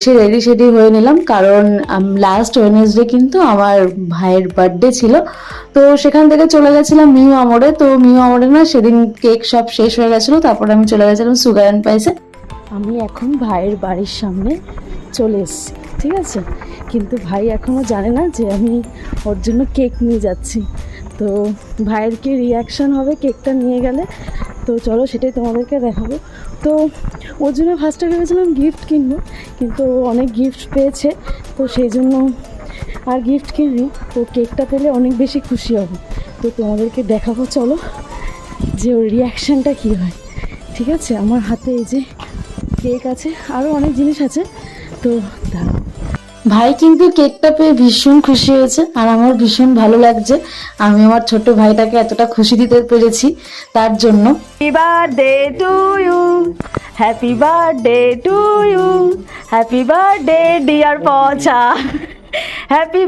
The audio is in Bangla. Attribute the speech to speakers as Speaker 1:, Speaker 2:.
Speaker 1: উঠে রেডি সেডি হয়ে নিলাম, কারণ লাস্ট ওয়েডনেসডে কিন্তু আমার ভাইয়ের বার্থডে ছিল। তো সেখান থেকে চলে গেছিলাম মিউ আমরে। তো মিউ আমরে না সেদিন কেক সব শেষ হয়ে গেছিলো, তারপর আমি চলে গেছিলাম সুগার অ্যান্ড স্পাইসে। আমি এখন ভাইয়ের বাড়ির সামনে চলে এসেছি, ঠিক আছে, কিন্তু ভাই এখনও জানে না যে আমি ওর জন্য কেক নিয়ে যাচ্ছি। তো ভাইয়ের কি রিয়াকশান হবে কেকটা নিয়ে গেলে, তো চলো সেটাই তোমাদেরকে দেখাবো। তো ওর জন্য ফার্স্টে ভেবেছিলাম গিফট কিনবো, কিন্তু ও অনেক গিফট পেয়েছে, তো সেই জন্য আর গিফট কিনি। ও কেকটা পেলে অনেক বেশি খুশি হবে। তো তোমাদেরকে দেখাবো, চলো যে ওর রিয়াকশানটা কী হয়। ঠিক আছে, আমার হাতে এই যে কেক আছে, আরও অনেক জিনিস আছে, তো দাঁড়াও। ভাই কিন্তু কেকটা পেয়ে ভীষণ খুশি হয়েছে, আর আমার ভীষণ ভালো লাগছে আমি আমার ছোট ভাইটাকে এতটা খুশি দিতে পেরেছি তার জন্য।
Speaker 2: Happy birthday to you, happy birthday to you, happy birthday dear Pocha, happy